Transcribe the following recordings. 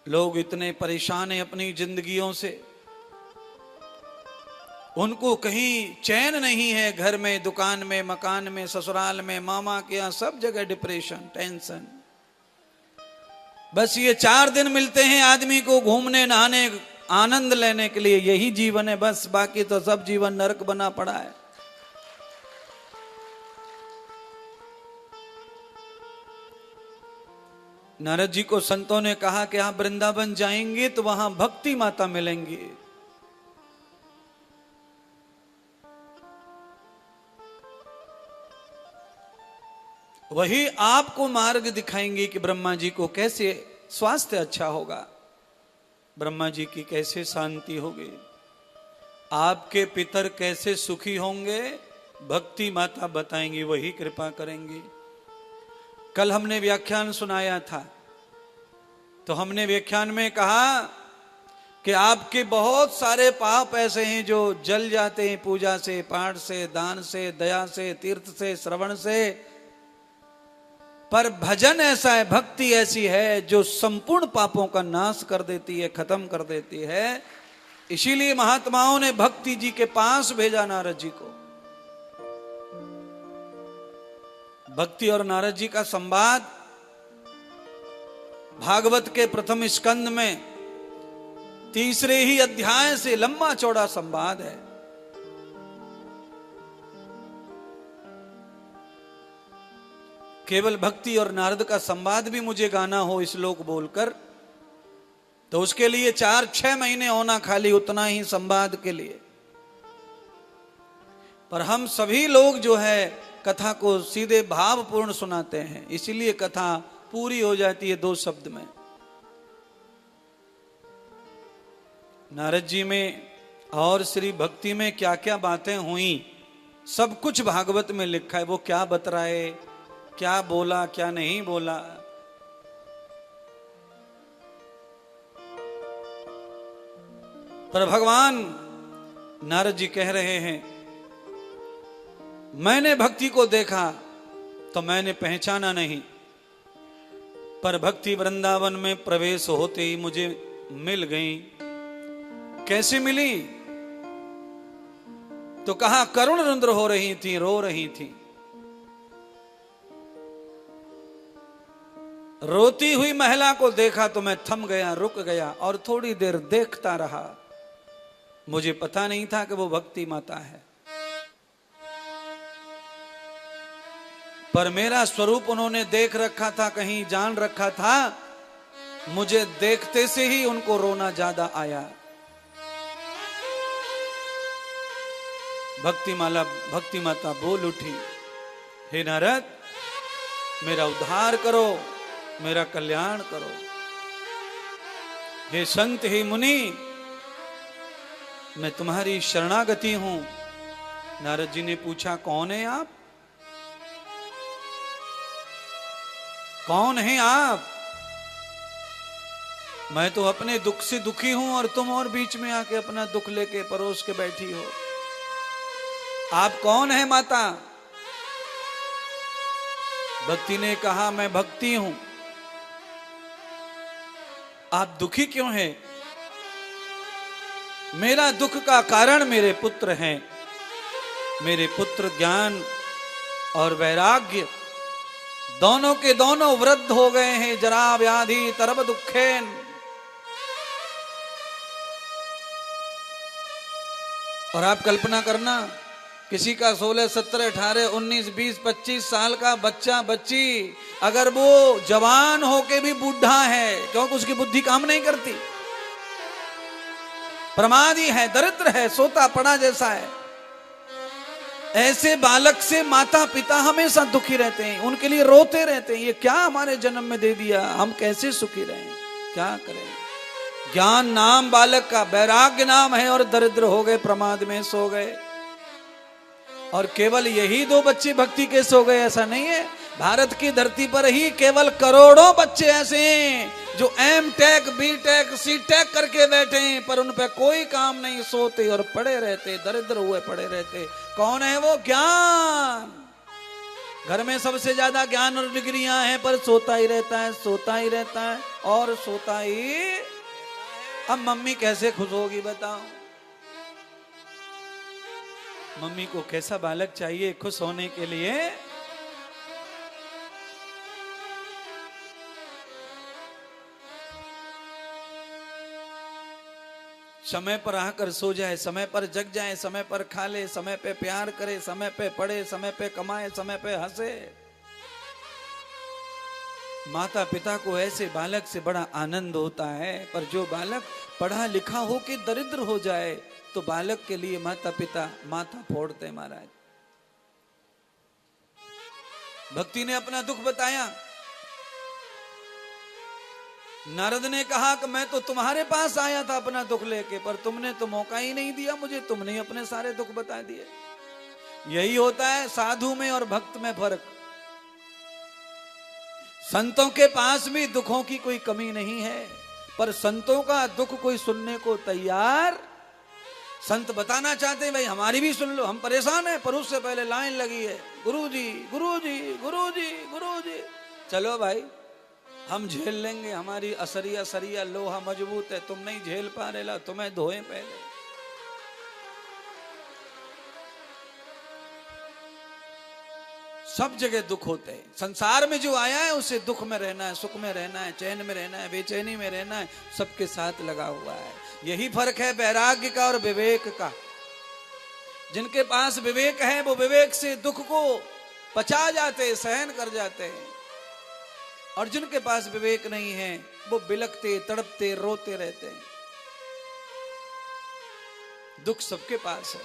लोग इतने परेशान हैं अपनी जिंदगियों से, उनको कहीं चैन नहीं है, घर में, दुकान में, मकान में, ससुराल में, मामा के यहाँ, सब जगह डिप्रेशन, टेंशन। बस ये 4 दिन मिलते हैं आदमी को घूमने नहाने आनंद लेने के लिए, यही जीवन है बस, बाकी तो सब जीवन नरक बना पड़ा है। नारद जी को संतों ने कहा कि आप वृंदावन जाएंगे तो वहां भक्ति माता मिलेंगी। वही आपको मार्ग दिखाएंगे कि ब्रह्मा जी को कैसे स्वास्थ्य अच्छा होगा, ब्रह्मा जी की कैसे शांति होगी, आपके पितर कैसे सुखी होंगे, भक्ति माता बताएंगी, वही कृपा करेंगी। कल हमने व्याख्यान सुनाया था, तो हमने व्याख्यान में कहा कि आपके बहुत सारे पाप ऐसे हैं जो जल जाते हैं पूजा से, पाठ से, दान से, दया से, तीर्थ से, श्रवण से, पर भजन ऐसा है, भक्ति ऐसी है जो संपूर्ण पापों का नाश कर देती है, खत्म कर देती है। इसीलिए महात्माओं ने भक्ति जी के पास भेजा नारद जी को। भक्ति और नारद जी का संवाद भागवत के प्रथम स्कंद में 3रे ही अध्याय से लंबा चौड़ा संवाद है। केवल भक्ति और नारद का संवाद भी मुझे गाना हो श्लोक बोलकर, तो उसके लिए 4-6 महीने होना खाली उतना ही संवाद के लिए। पर हम सभी लोग जो है कथा को सीधे भावपूर्ण सुनाते हैं, इसीलिए कथा पूरी हो जाती है 2 शब्द में। नारद जी में और श्री भक्ति में क्या क्या बातें हुई, सब कुछ भागवत में लिखा है। वो क्या बतराए, क्या बोला, क्या नहीं बोला। पर भगवान नारद जी कह रहे हैं, मैंने भक्ति को देखा तो मैंने पहचाना नहीं, पर भक्ति वृंदावन में प्रवेश होते ही मुझे मिल गई। कैसे मिली? तो कहा करुण रुद्र हो रही थी, रो रही थी। रोती हुई महिला को देखा तो मैं थम गया, रुक गया और थोड़ी देर देखता रहा। मुझे पता नहीं था कि वो भक्ति माता है, पर मेरा स्वरूप उन्होंने देख रखा था, कहीं जान रखा था। मुझे देखते से ही उनको रोना ज्यादा आया। भक्ति माता बोल उठी, हे नारद, मेरा उद्धार करो, मेरा कल्याण करो। हे संत, हे मुनि, मैं तुम्हारी शरणागति हूं। नारद जी ने पूछा, कौन है आप? कौन है आप? मैं तो अपने दुख से दुखी हूं और तुम और बीच में आके अपना दुख लेके परोस के बैठी हो। आप कौन है माता? भक्ति ने कहा, मैं भक्ति हूं। आप दुखी क्यों हैं? मेरा दुख का कारण मेरे पुत्र हैं। मेरे पुत्र ज्ञान और वैराग्य दोनों के दोनों वृद्ध हो गए हैं, जरा व्याधि तरब दुखेन। और आप कल्पना करना, किसी का 16, 17, 18, 19, 20, 25 साल का बच्चा बच्ची अगर वो जवान होके भी बूढ़ा है, क्योंकि उसकी बुद्धि काम नहीं करती, प्रमादी है, दरिद्र है, सोता पड़ा जैसा है, ऐसे बालक से माता पिता हमेशा दुखी रहते हैं, उनके लिए रोते रहते हैं। ये क्या हमारे जन्म में दे दिया, हम कैसे सुखी रहें, क्या करें? ज्ञान नाम बालक का, वैराग्य नाम है, और दरिद्र हो गए, प्रमाद में सो गए। और केवल यही 2 बच्चे भक्ति के सो गए ऐसा नहीं है। भारत की धरती पर ही केवल करोड़ों बच्चे ऐसे हैं जो M.Tech, B.Tech, C.Tech करके बैठे हैं, पर उन पे कोई काम नहीं, सोते और पड़े रहते, दरिद्र हुए पड़े रहते। कौन है वो? ज्ञान। घर में सबसे ज्यादा ज्ञान और डिग्रियां हैं, पर सोता ही रहता है, सोता ही रहता है। और सोता ही। अब मम्मी कैसे खुश होगी बताओ? मम्मी को कैसा बालक चाहिए खुश होने के लिए? समय पर आकर सो जाए, समय पर जग जाए, समय पर खा ले, समय पे प्यार करे, समय पे पढ़े, समय पे कमाए, समय पे हंसे। माता पिता को ऐसे बालक से बड़ा आनंद होता है। पर जो बालक पढ़ा लिखा हो के दरिद्र हो जाए तो बालक के लिए माता पिता माथा फोड़ते महाराज। भक्ति ने अपना दुख बताया। नारद ने कहा कि मैं तो तुम्हारे पास आया था अपना दुख लेके, पर तुमने तो मौका ही नहीं दिया मुझे, तुमने अपने सारे दुख बता दिए। यही होता है साधु में और भक्त में फर्क। संतों के पास भी दुखों की कोई कमी नहीं है, पर संतों का दुख कोई सुनने को तैयार। संत बताना चाहते हैं भाई हमारी भी सुन लो, हम परेशान हैं, पर उससे पहले लाइन लगी है, गुरुजी गुरुजी गुरुजी गुरुजी। चलो भाई हम झेल लेंगे, हमारी असरिया सरिया लोहा मजबूत है, तुम नहीं झेल पा रहे, ला तुम्हें धोए पहले। सब जगह दुख होते हैं। संसार में जो आया है उसे दुख में रहना है, सुख में रहना है, चैन में रहना है, बेचैनी में रहना है, सबके साथ लगा हुआ है। यही फर्क है वैराग्य का और विवेक का। जिनके पास विवेक है वो विवेक से दुख को पचा जाते, सहन कर जाते हैं, और जिनके पास विवेक नहीं है वो बिलखते, तड़पते, रोते रहते हैं। दुख सबके पास है।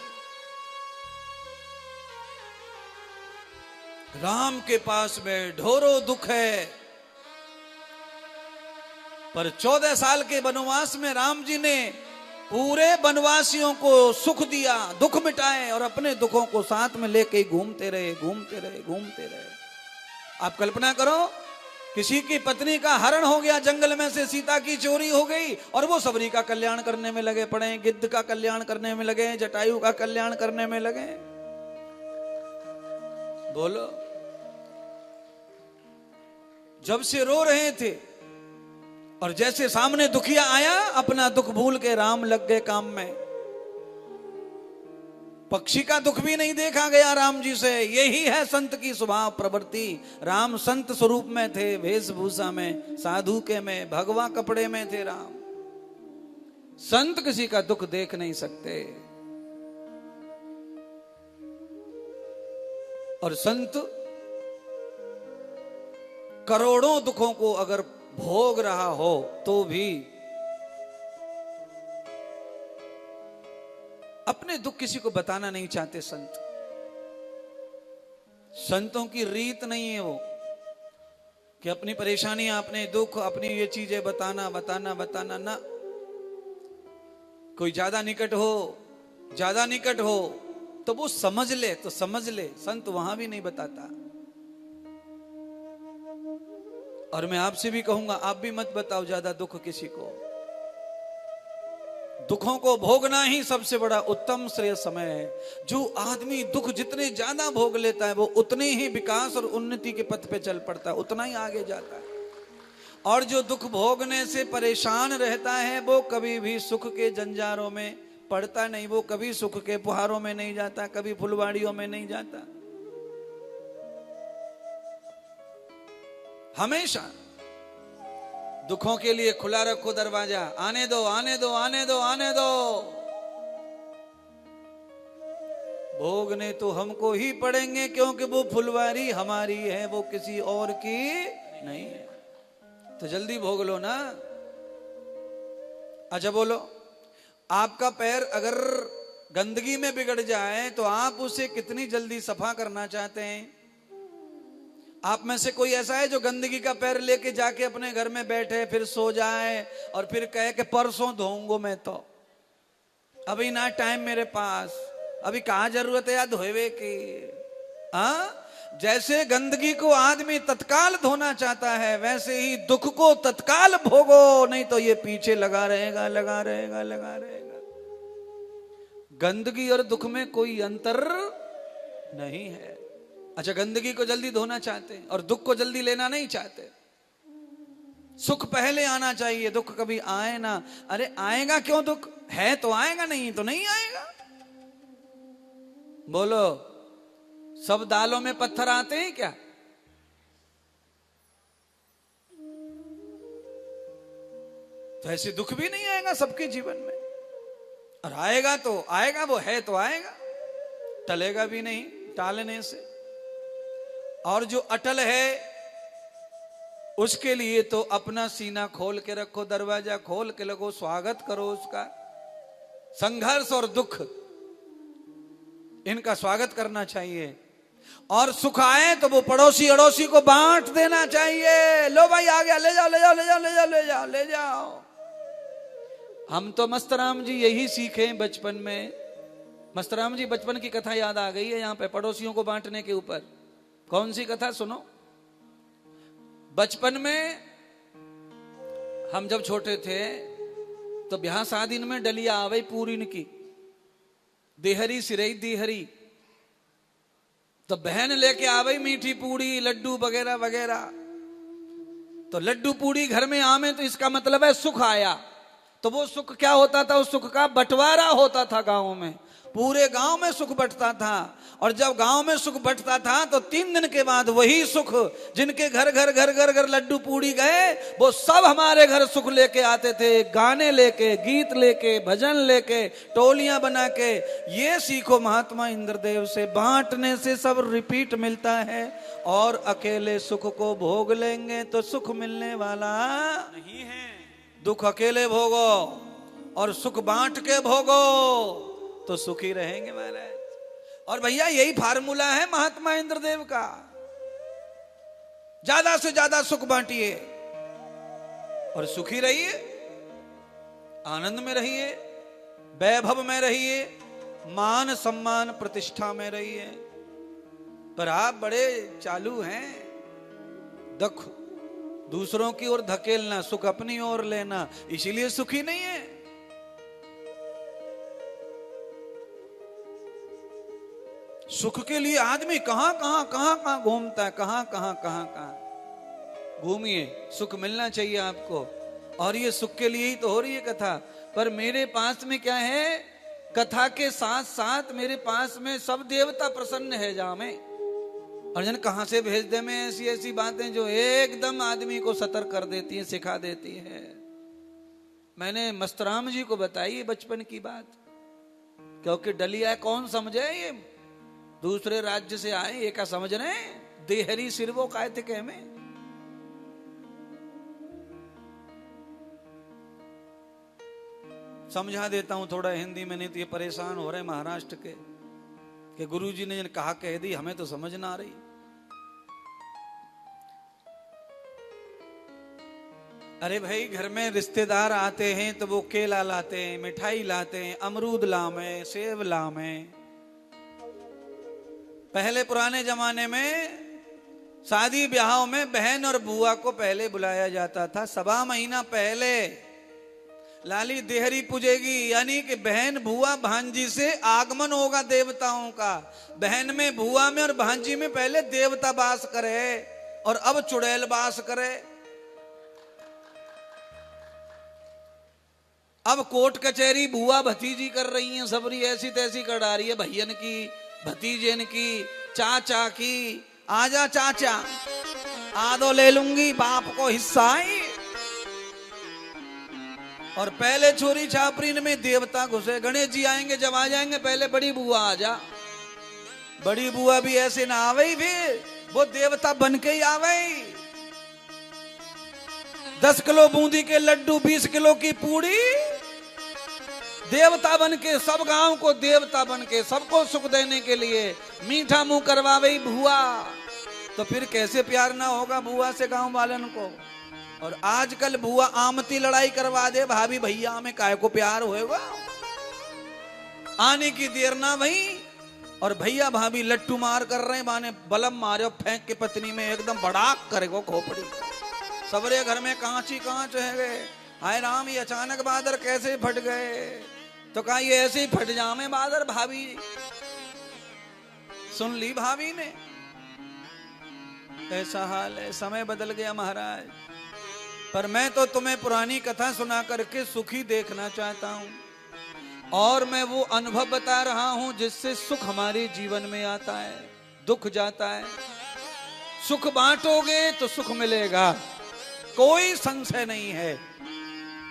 राम के पास में ढोरों दुख है, पर 14 साल के वनवास में राम जी ने पूरे वनवासियों को सुख दिया, दुख मिटाए, और अपने दुखों को साथ में लेके घूमते रहे, घूमते रहे, घूमते रहे। आप कल्पना करो किसी की पत्नी का हरण हो गया, जंगल में से सीता की चोरी हो गई, और वो सबरी का कल्याण करने में लगे पड़े, गिद्ध का कल्याण करने में लगे, जटायु का कल्याण करने में लगे। बोलो, जब से रो रहे थे और जैसे सामने दुखिया आया अपना दुख भूल के राम लग गए काम में। पक्षी का दुख भी नहीं देखा गया राम जी से। यही है संत की स्वभाव प्रवृत्ति। राम संत स्वरूप में थे, वेशभूषा में, साधु के में, भगवा कपड़े में थे राम। संत किसी का दुख देख नहीं सकते, और संत करोड़ों दुखों को अगर भोग रहा हो तो भी अपने दुख किसी को बताना नहीं चाहते संत। संतों की रीत नहीं है वो कि अपनी परेशानियां, अपने दुख, अपनी ये चीजें बताना बताना बताना ना। कोई ज्यादा निकट हो तो वो समझ ले तो समझ ले, संत वहां भी नहीं बताता। और मैं आपसे भी कहूंगा आप भी मत बताओ ज्यादा दुख किसी को। दुखों को भोगना ही सबसे बड़ा उत्तम श्रेय समय है। जो आदमी दुख जितने ज्यादा भोग लेता है वो उतने ही विकास और उन्नति के पथ पे चल पड़ता है, उतना ही आगे जाता है। और जो दुख भोगने से परेशान रहता है वो कभी भी सुख के जंजारों में पड़ता नहीं, वो कभी सुख के फुहारों में नहीं जाता, कभी फुलवाड़ियों में नहीं जाता। हमेशा दुखों के लिए खुला रखो दरवाजा, आने दो आने दो आने दो आने दो। भोगने तो हमको ही पड़ेंगे क्योंकि वो फुलवारी हमारी है, वो किसी और की नहीं है। तो जल्दी भोग लो ना। अच्छा बोलो, आपका पैर अगर गंदगी में बिगड़ जाए तो आप उसे कितनी जल्दी सफा करना चाहते हैं? आप में से कोई ऐसा है जो गंदगी का पैर लेके जाके अपने घर में बैठे, फिर सो जाए और फिर कहे कि परसों धोऊंगा मैं, तो अभी ना टाइम मेरे पास, अभी कहाँ जरूरत है यार धोएवे की। जैसे गंदगी को आदमी तत्काल धोना चाहता है, वैसे ही दुख को तत्काल भोगो, नहीं तो ये पीछे लगा रहेगा लगा रहेगा लगा रहेगा। गंदगी और दुख में कोई अंतर नहीं है। अच्छा, गंदगी को जल्दी धोना चाहते हैं और दुख को जल्दी लेना नहीं चाहते। सुख पहले आना चाहिए, दुख कभी आए ना। अरे आएगा क्यों दुख, है तो आएगा, नहीं तो नहीं आएगा। बोलो, सब दालों में पत्थर आते हैं क्या? तो ऐसे दुख भी नहीं आएगा सबके जीवन में। और आएगा तो आएगा, वो है तो आएगा, टलेगा भी नहीं टालने से। और जो अटल है उसके लिए तो अपना सीना खोल के रखो, दरवाजा खोल के लगो, स्वागत करो उसका। संघर्ष और दुख इनका स्वागत करना चाहिए। और सुख आए तो वो पड़ोसी अड़ोसी को बांट देना चाहिए। लो भाई आ गया, ले जाओ ले जाओ ले जाओ ले जाओ ले जाओ ले जाओ। हम तो मस्तराम जी यही सीखे बचपन में। मस्तराम जी बचपन की कथा याद आ गई है यहाँ पे पड़ोसियों को बांटने के ऊपर। कौन सी कथा सुनो। बचपन में हम जब छोटे थे तो ब्याह शादी में डलिया आवे पूरी की, देहरी सिरई देहरी, तो बहन लेके आवे मीठी पूड़ी लड्डू वगैरह वगैरह। तो लड्डू पूड़ी घर में आवे तो इसका मतलब है सुख आया। तो वो सुख क्या होता था, उस सुख का बंटवारा होता था गांव में, पूरे गांव में सुख बंटता था। और जब गांव में सुख बंटता था तो 3 दिन के बाद वही सुख जिनके घर घर घर घर घर लड्डू पूड़ी गए, वो सब हमारे घर सुख लेके आते थे, गाने लेके, गीत लेके, भजन लेके, टोलियां बना के। ये सीखो महात्मा इंद्रदेव से, बांटने से सब रिपीट मिलता है। और अकेले सुख को भोग लेंगे तो सुख मिलने वाला नहीं है। दुख अकेले भोगो और सुख बांट के भोगो तो सुखी रहेंगे महाराज। और भैया यही फार्मूला है महात्मा इंद्रदेव का। ज्यादा से ज्यादा सुख बांटिए और सुखी रहिए, आनंद में रहिए, वैभव में रहिए, मान सम्मान प्रतिष्ठा में रहिए। पर आप बड़े चालू हैं, दुख दूसरों की ओर धकेलना, सुख अपनी ओर लेना, इसीलिए सुखी नहीं है। सुख के लिए आदमी कहां कहां घूमता है, कहां घूमिए, सुख मिलना चाहिए आपको। और ये सुख के लिए ही तो हो रही है कथा। पर मेरे पास में क्या है, कथा के साथ साथ मेरे पास में सब देवता प्रसन्न है जहां में। और जन कहां से भेज दे में ऐसी ऐसी बातें जो एकदम आदमी को सतर्क कर देती है, सिखा देती है। मैंने मस्तराम जी को बताई बचपन की बात, क्योंकि डलिया कौन समझे, ये दूसरे राज्य से आए, ये क्या समझ रहे हैं, देहरी सिरवो काय थे कह में। समझा देता हूं थोड़ा हिंदी में, नहीं तो ये परेशान हो रहे महाराष्ट्र के कि गुरुजी ने कहा कह दी, हमें तो समझ ना आ रही। अरे भाई घर में रिश्तेदार आते हैं तो वो केला लाते हैं, मिठाई लाते हैं, अमरूद लामे, सेब लामे। पहले पुराने जमाने में शादी ब्याहों में बहन और बुआ को पहले बुलाया जाता था। 1.25 महीना पहले लाली देहरी पूजेगी, यानी कि बहन बुआ भांजी से आगमन होगा देवताओं का। बहन में, बुआ में और भांजी में पहले देवता वास करे और अब चुड़ैल वास करे। अब कोर्ट कचहरी बुआ भतीजी कर रही हैं, सबरी ऐसी तैसी कर डाली है, भैयन की, भतीजन की, चाचा की। आजा चाचा, आधो ले लूंगी, बाप को हिस्सा ही। और पहले छोरी छापरीन में देवता घुसे। गणेश जी आएंगे, जब आ जाएंगे पहले बड़ी बुआ आ जा। बड़ी बुआ भी ऐसे ना आवे, फिर वो देवता बन के ही आवे। 10 किलो बूंदी के लड्डू, 20 किलो की पूड़ी, देवता बन के, सब गांव को देवता बन के, सबको सुख देने के लिए मीठा मुंह करवावे बुआ। तो फिर कैसे प्यार ना होगा बुआ से गांव वालन को। और आजकल बुआ आमती लड़ाई करवा दे, भाभी भैया में काय को प्यार होएगा, आने की देर ना भाई। और भैया भाभी लट्टू मार कर रहे, माने बलम मारे फेंक के पत्नी में एकदम बड़ाक करेगो खोपड़ी। सबरे घर में कांच ही कांच है गए। हाय राम, ये अचानक बादर कैसे फट गए। तो कहा ये ऐसे ही फट जामे बादर, भाभी सुन ली भाभी ने। ऐसा हाल है, समय बदल गया महाराज। पर मैं तो तुम्हें पुरानी कथा सुना करके सुखी देखना चाहता हूं, और मैं वो अनुभव बता रहा हूं जिससे सुख हमारे जीवन में आता है, दुख जाता है। सुख बांटोगे तो सुख मिलेगा, कोई संशय नहीं है।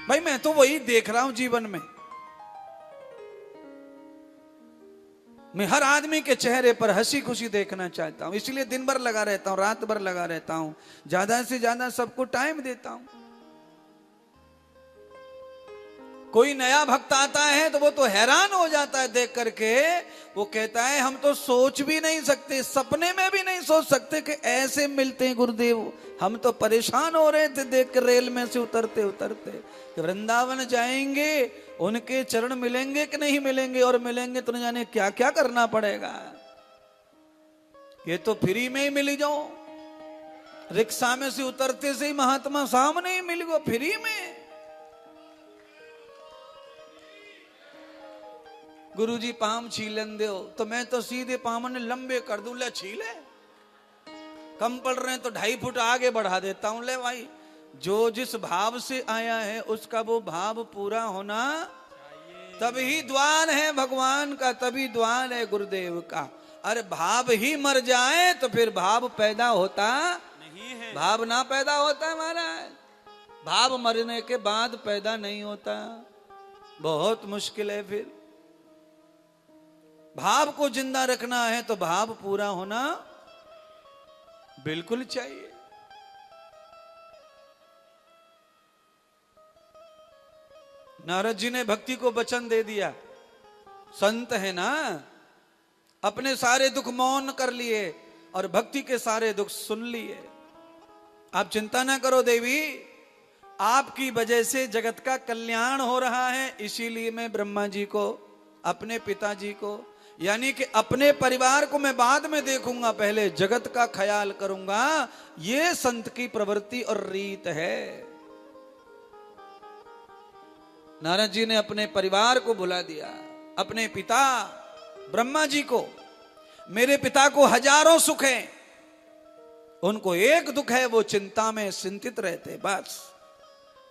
भाई मैं तो वही देख रहा हूं जीवन में। मैं हर आदमी के चेहरे पर हंसी खुशी देखना चाहता हूं, इसलिए दिन भर लगा रहता हूं, रात भर लगा रहता हूं, ज्यादा से ज्यादा सबको टाइम देता हूं। कोई नया भक्त आता है तो वो तो हैरान हो जाता है देख करके। वो कहता है हम तो सोच भी नहीं सकते, सपने में भी नहीं सोच सकते कि ऐसे मिलते हैं गुरुदेव। हम तो परेशान हो रहे थे देख कर रेल में से उतरते उतरते कि वृंदावन जाएंगे, उनके चरण मिलेंगे कि नहीं मिलेंगे, और मिलेंगे तो न जाने क्या क्या करना पड़ेगा। ये तो फ्री में ही मिल जाओ, रिक्शा में से उतरते से ही महात्मा सामने ही मिल गो, फ्री में। गुरुजी पाम छीलन दो, तो मैं तो सीधे पामन लंबे कर दूं, ले छीले। कम पड़ रहे हैं तो 2.5 फुट आगे बढ़ा देता हूं। ले भाई, जो जिस भाव से आया है उसका वो भाव पूरा होना, तभी द्वार है भगवान का, तभी द्वार है गुरुदेव का। अरे भाव ही मर जाए तो फिर भाव पैदा होता नहीं है। भाव ना पैदा होता महाराज, भाव मरने के बाद पैदा नहीं होता, बहुत मुश्किल है। फिर भाव को जिंदा रखना है तो भाव पूरा होना बिल्कुल चाहिए। नारद जी ने भक्ति को वचन दे दिया, संत है ना, अपने सारे दुख मौन कर लिए और भक्ति के सारे दुख सुन लिए। आप चिंता ना करो देवी, आपकी वजह से जगत का कल्याण हो रहा है। इसीलिए मैं ब्रह्मा जी को, अपने पिताजी को, यानी कि अपने परिवार को मैं बाद में देखूंगा, पहले जगत का ख्याल करूंगा। ये संत की प्रवृत्ति और रीत है। नारद जी ने अपने परिवार को भुला दिया, अपने पिता ब्रह्मा जी को। मेरे पिता को हजारों सुख हैं, उनको एक दुख है, वो चिंता में चिंतित रहते बस।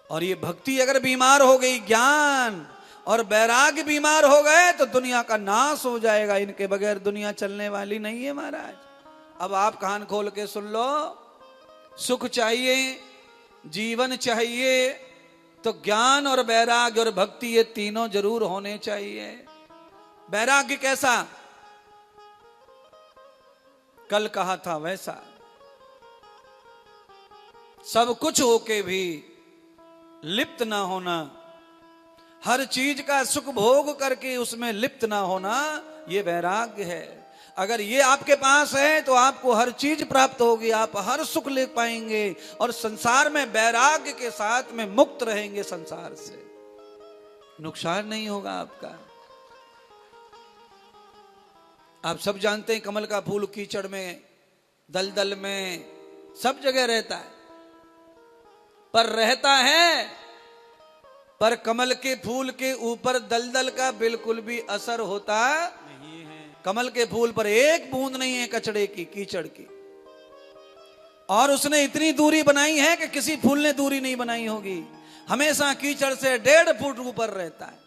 और ये भक्ति अगर बीमार हो गई, ज्ञान और वैराग्य बीमार हो गए तो दुनिया का नाश हो जाएगा। इनके बगैर दुनिया चलने वाली नहीं है महाराज। अब आप कान खोल के सुन लो, सुख चाहिए, जीवन चाहिए तो ज्ञान और वैराग्य और भक्ति, ये तीनों जरूर होने चाहिए। वैराग्य कैसा? कल कहा था वैसा, सब कुछ होके भी लिप्त ना होना, हर चीज का सुख भोग करके उसमें लिप्त ना होना, ये वैराग्य है। अगर ये आपके पास है तो आपको हर चीज प्राप्त होगी, आप हर सुख ले पाएंगे और संसार में वैराग्य के साथ में मुक्त रहेंगे, संसार से नुकसान नहीं होगा आपका। आप सब जानते हैं कमल का फूल कीचड़ में, दलदल में, सब जगह रहता है, पर रहता है, पर कमल के फूल के ऊपर दलदल का बिल्कुल भी असर होता नहीं है। कमल के फूल पर एक बूंद नहीं है कचड़े की, कीचड़ की। और उसने इतनी दूरी बनाई है कि किसी फूल ने दूरी नहीं बनाई होगी, हमेशा कीचड़ से 1.5 फुट ऊपर रहता है।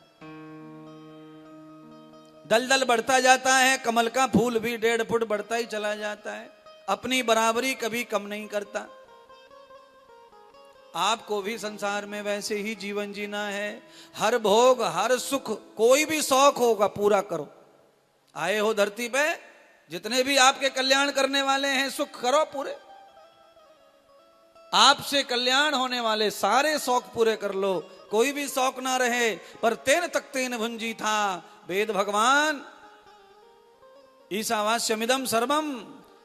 दलदल बढ़ता जाता है, कमल का फूल भी 1.5 फुट बढ़ता ही चला जाता है, अपनी बराबरी कभी कम नहीं करता। आपको भी संसार में वैसे ही जीवन जीना है। हर भोग, हर सुख, कोई भी शौक होगा पूरा करो। आए हो धरती पे, जितने भी आपके कल्याण करने वाले हैं सुख करो पूरे। आपसे कल्याण होने वाले सारे शौक पूरे कर लो, कोई भी शौक ना रहे। पर तेन तक तेन भुंजी था, वेद भगवान ईशावास्यमिदं सर्वम,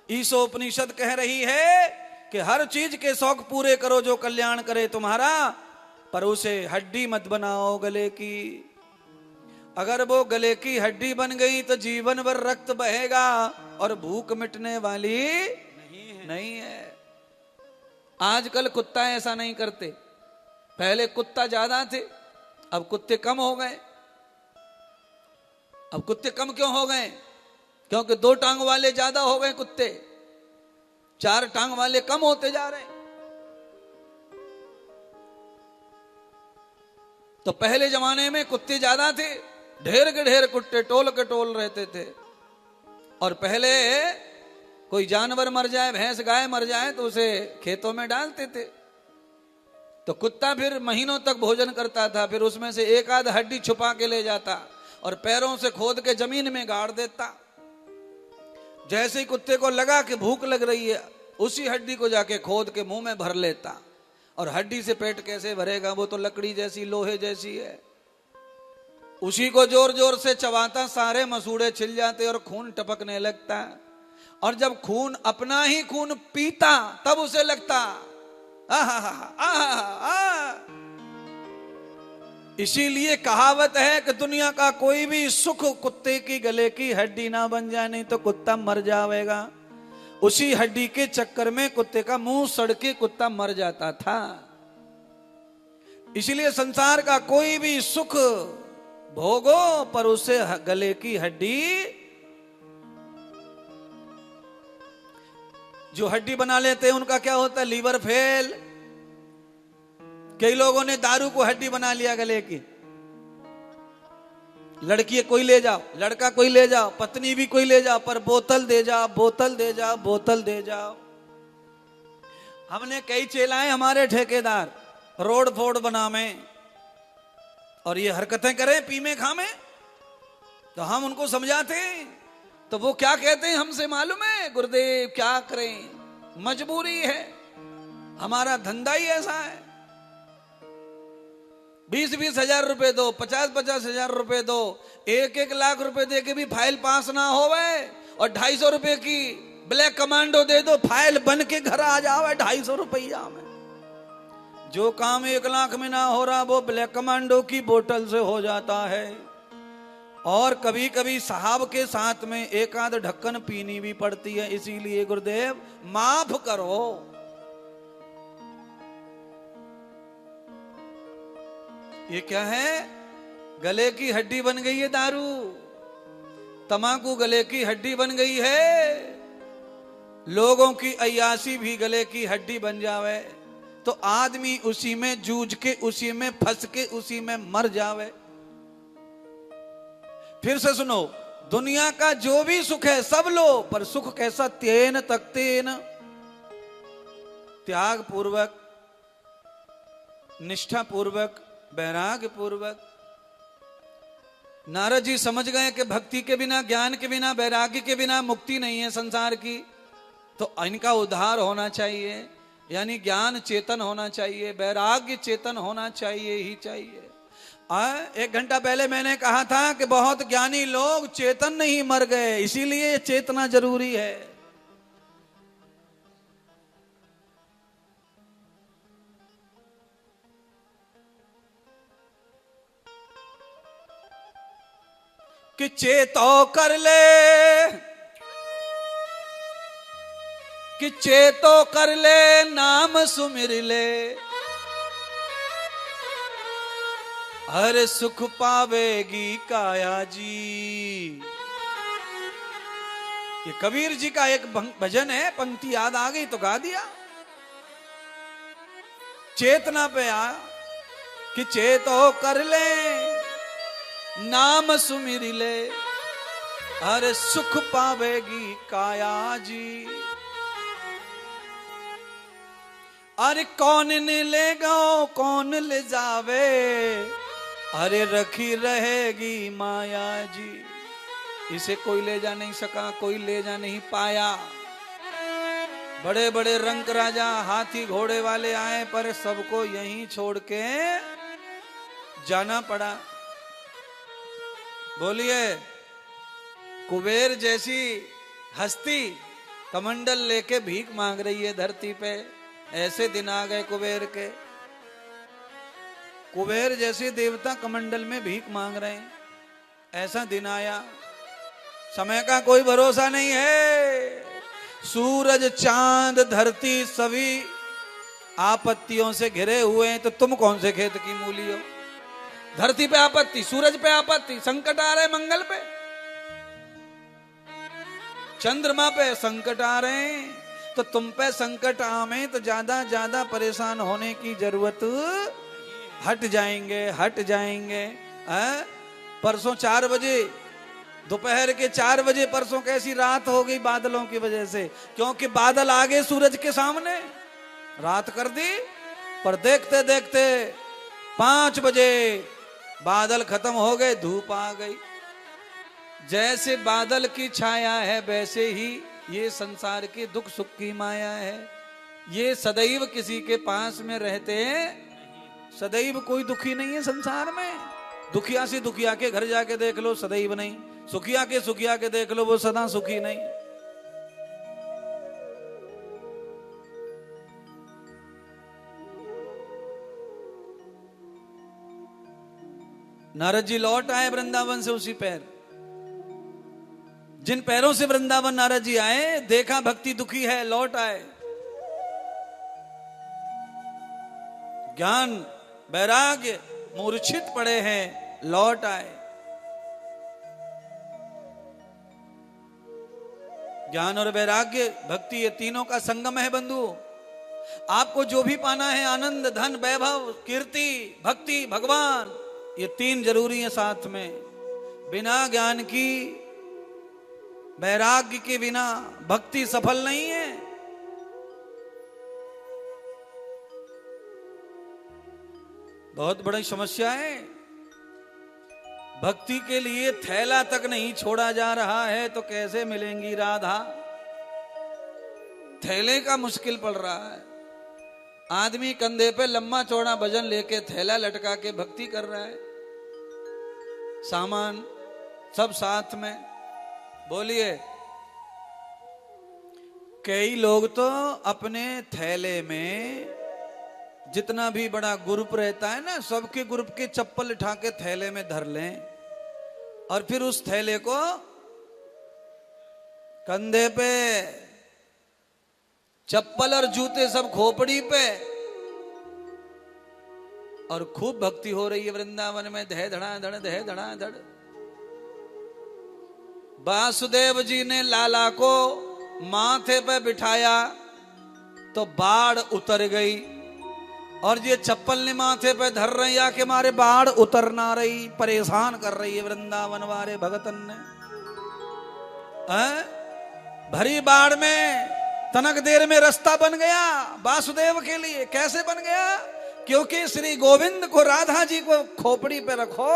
ईशोपनिषद कह रही है कि हर चीज के शौक पूरे करो जो कल्याण करे तुम्हारा, पर उसे हड्डी मत बनाओ गले की। अगर वो गले की हड्डी बन गई तो जीवन भर रक्त बहेगा और भूख मिटने वाली नहीं है। आजकल कुत्ता ऐसा नहीं करते, पहले कुत्ता ज्यादा थे, अब कुत्ते कम हो गए। अब कुत्ते कम क्यों हो गए? क्योंकि 2 टांग वाले ज्यादा हो गए कुत्ते, 4 टांग वाले कम होते जा रहे हैं। तो पहले जमाने में कुत्ते ज्यादा थे, ढेर के ढेर कुत्ते टोल के टोल रहते थे। और पहले कोई जानवर मर जाए, भैंस गाय मर जाए, तो उसे खेतों में डालते थे। तो कुत्ता फिर महीनों तक भोजन करता था, फिर उसमें से एक आध हड्डी छुपा के ले जाता और पैरों से खोद के जमीन में गाड़ देता। जैसे ही कुत्ते को लगा कि भूख लग रही है, उसी हड्डी को जाके खोद के मुंह में भर लेता। और हड्डी से पेट कैसे भरेगा, वो तो लकड़ी जैसी, लोहे जैसी है। उसी को जोर जोर से चबाता, सारे मसूड़े छिल जाते और खून टपकने लगता। और जब खून, अपना ही खून पीता, तब उसे लगता इसीलिए कहावत है कि दुनिया का कोई भी सुख कुत्ते की गले की हड्डी ना बन जाए, नहीं तो कुत्ता मर जाएगा। उसी हड्डी के चक्कर में कुत्ते का मुंह सड़ के कुत्ता मर जाता था। इसलिए संसार का कोई भी सुख भोगो, पर उसे गले की हड्डी, जो हड्डी बना लेते हैं उनका क्या होता है, लीवर फेल। कई लोगों ने दारू को हड्डी बना लिया गले की। लड़की कोई ले जाओ, लड़का कोई ले जाओ, पत्नी भी कोई ले जाओ, पर बोतल दे जाओ, बोतल दे जाओ, बोतल दे जाओ। हमने कई चेलाएं हमारे ठेकेदार रोड फोड़ बनावे और ये हरकतें करें, पीमे खामे, तो हम उनको समझाते, तो वो क्या कहते हैं हमसे मालूम है, गुरुदेव क्या करें, मजबूरी है, हमारा धंधा ही ऐसा है। 20-20 हजार रुपए दो, 50-50 हजार रुपए दो, 1-1 लाख रुपए दे के भी फाइल पास ना होवे, और 250 रुपए की ब्लैक कमांडो दे दो, फाइल बन के घर आ जावे 250 रुपया में। जो काम 1 लाख में ना हो रहा, वो ब्लैक कमांडो की बोतल से हो जाता है। और कभी कभी साहब के साथ में एक आध ढक्कन पीनी भी पड़ती है। इसीलिए गुरुदेव माफ करो। ये क्या है, गले की हड्डी बन गई है दारू, तमाकू गले की हड्डी बन गई है। लोगों की अय्यासी भी गले की हड्डी बन जावे तो आदमी उसी में जूझ के, उसी में फंस के, उसी में मर जावे। फिर से सुनो, दुनिया का जो भी सुख है सब लो, पर सुख कैसा, तेन तक तेन, त्याग पूर्वक, निष्ठा पूर्वक, वैराग्य पूर्वक। नारद जी समझ गए कि भक्ति के बिना, ज्ञान के बिना, वैराग्य के बिना मुक्ति नहीं है संसार की। तो इनका उद्धार होना चाहिए, यानी ज्ञान चेतन होना चाहिए, वैराग्य चेतन होना चाहिए ही चाहिए। 1 घंटा पहले मैंने कहा था कि बहुत ज्ञानी लोग चेतन नहीं, मर गए, इसीलिए चेतना जरूरी है। कि चेतो कर ले, कि चेतो कर ले, नाम सुमिर ले, हर सुख पावेगी काया जी। ये कबीर जी का एक भजन है, पंक्ति याद आ गई तो गा दिया। चेतना पे आ कि चेतो कर ले, नाम सुमिर ले, हर सुख पावेगी काया जी। अरे कौन ने ले गो, कौन ले जावे, अरे रखी रहेगी माया जी। इसे कोई ले जा नहीं सका, कोई ले जा नहीं पाया। बड़े बड़े रंक राजा, हाथी घोड़े वाले आए, पर सबको यहीं छोड़ के जाना पड़ा। बोलिए, कुबेर जैसी हस्ती कमंडल लेके भीख मांग रही है धरती पे। ऐसे दिन आ गए कुबेर के, कुबेर जैसे देवता कमंडल में भीख मांग रहे हैं, ऐसा दिन आया। समय का कोई भरोसा नहीं है। सूरज चांद धरती सभी आपत्तियों से घिरे हुए हैं, तो तुम कौन से खेत की मूली हो। धरती पे आपत्ति, सूरज पे आपत्ति, संकट आ रहे मंगल पे, चंद्रमा पे संकट आ रहे हैं, तो तुम पे संकट आवे तो ज्यादा परेशान होने की जरूरत हट जाएंगे हट जाएंगे। परसों 4 बजे, दोपहर के 4 बजे परसों कैसी रात हो गई बादलों की वजह से, क्योंकि बादल आ गए सूरज के सामने, रात कर दी। पर देखते देखते 5 बजे बादल खत्म हो गए, धूप आ गई। जैसे बादल की छाया है वैसे ही ये संसार के दुख सुख की माया है। ये सदैव किसी के पास में रहते हैं, सदैव कोई दुखी नहीं है संसार में। दुखिया से दुखिया के घर जाके देख लो, सदैव नहीं। सुखिया के देख लो, वो सदा सुखी नहीं। नारद जी लौट आए वृंदावन से उसी पैर, जिन पैरों से वृंदावन नारद जी आए, देखा भक्ति दुखी है, लौट आए। ज्ञान वैराग्य मूर्छित पड़े हैं, लौट आए। ज्ञान और वैराग्य भक्ति, ये तीनों का संगम है बंधु। आपको जो भी पाना है, आनंद, धन, वैभव, कीर्ति, भक्ति, भगवान, ये 3 जरूरी है साथ में। बिना ज्ञान की, वैराग्य के बिना भक्ति सफल नहीं है। बहुत बड़ी समस्या है। भक्ति के लिए थैला तक नहीं छोड़ा जा रहा है तो कैसे मिलेंगी राधा। थैले का मुश्किल पड़ रहा है। आदमी कंधे पे लंबा चौड़ा वजन लेके थैला लटका के भक्ति कर रहा है, सामान सब साथ में। बोलिए, कई लोग तो अपने थैले में जितना भी बड़ा ग्रुप रहता है ना, सबके ग्रुप के चप्पल उठा के थैले में धर लें और फिर उस थैले को कंधे पे, चप्पल और जूते सब खोपड़ी पे, और खूब भक्ति हो रही है वृंदावन में, धे धड़ाधड़ धे धड़ाधड़। वासुदेव जी ने लाला को माथे पे बिठाया तो बाढ़ उतर गई, और ये चप्पल ने माथे पे धर रही या के मारे बाढ़ उतर ना रही, परेशान कर रही है वृंदावन वाले भगतन ने। भरी बाढ़ में तनक देर में रास्ता बन गया वासुदेव के लिए। कैसे बन गया? क्योंकि श्री गोविंद को, राधा जी को खोपड़ी पे रखो,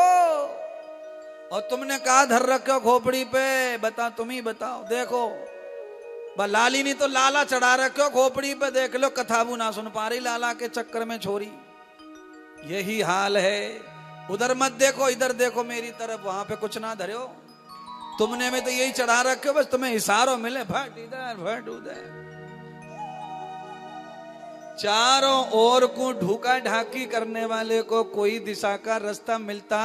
और तुमने कहा धर रखो खोपड़ी पे, बता, तुम ही बताओ। देखो, लाली नहीं तो लाला चढ़ा रखो खोपड़ी पे, देख लो कथाबू ना सुन पा रही लाला के चक्कर में छोरी। यही हाल है। उधर मत देखो, इधर देखो मेरी तरफ, वहां पे कुछ ना धरो। तुमने में तो यही चढ़ा रखे, बस तुम्हें इशारों मिले, भट इधर भट उधर। चारों ओर को ढूका ढाकी करने वाले को कोई दिशा का रास्ता मिलता।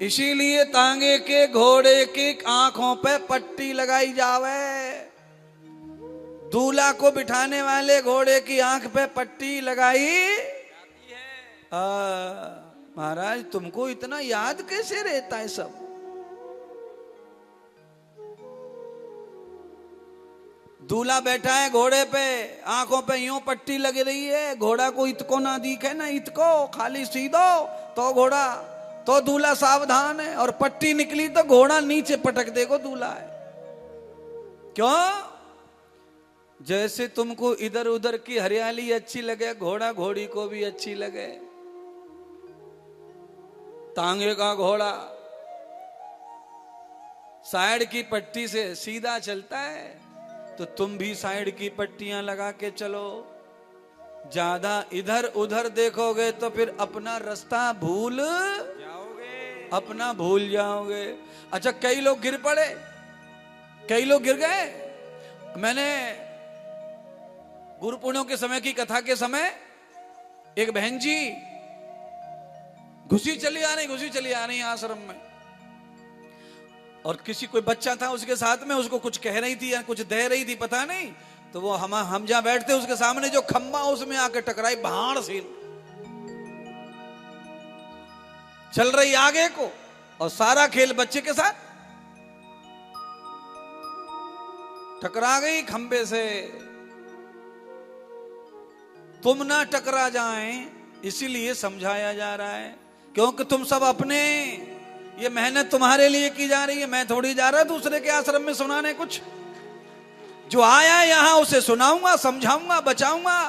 इसीलिए तांगे के घोड़े की आंखों पे पट्टी लगाई जावे। दूल्हा को बिठाने वाले घोड़े की आंख पे पट्टी लगाई जाती है। महाराज, तुमको इतना याद कैसे रहता है सब? दूल्हा बैठा है घोड़े पे, आंखों पे यूं पट्टी लगी रही है, घोड़ा को इतको ना दिखे ना, इतको खाली सीधो तो घोड़ा, तो दूल्हा सावधान है, और पट्टी निकली तो घोड़ा नीचे पटक देगो दूल्हा है। क्यों? जैसे तुमको इधर उधर की हरियाली अच्छी लगे, घोड़ा घोड़ी को भी अच्छी लगे। तांगे का घोड़ा साइड की पट्टी से सीधा चलता है, तो तुम भी साइड की पट्टियां लगा के चलो। ज्यादा इधर उधर देखोगे तो फिर अपना रास्ता भूल जाओगे, अपना भूल जाओगे। अच्छा, कई लोग गिर पड़े, कई लोग गिर गए। मैंने गुरु पूर्णिमा के समय की कथा के समय एक बहन जी घुसी चली आ रही आश्रम में, और किसी कोई बच्चा था उसके साथ में, उसको कुछ कह रही थी या कुछ दे रही थी, पता नहीं। तो वो हम जहां बैठते उसके सामने जो खंबा उसमें आके टकराई, भाड़ सी चल रही आगे को, और सारा खेल बच्चे के साथ। टकरा गई खंबे से। तुम ना टकरा जाएं, इसीलिए समझाया जा रहा है। क्योंकि तुम सब अपने, ये मेहनत तुम्हारे लिए की जा रही है। मैं थोड़ी जा रहा दूसरे के आश्रम में सुनाने कुछ। जो आया यहां उसे सुनाऊंगा, समझाऊंगा, बचाऊंगा।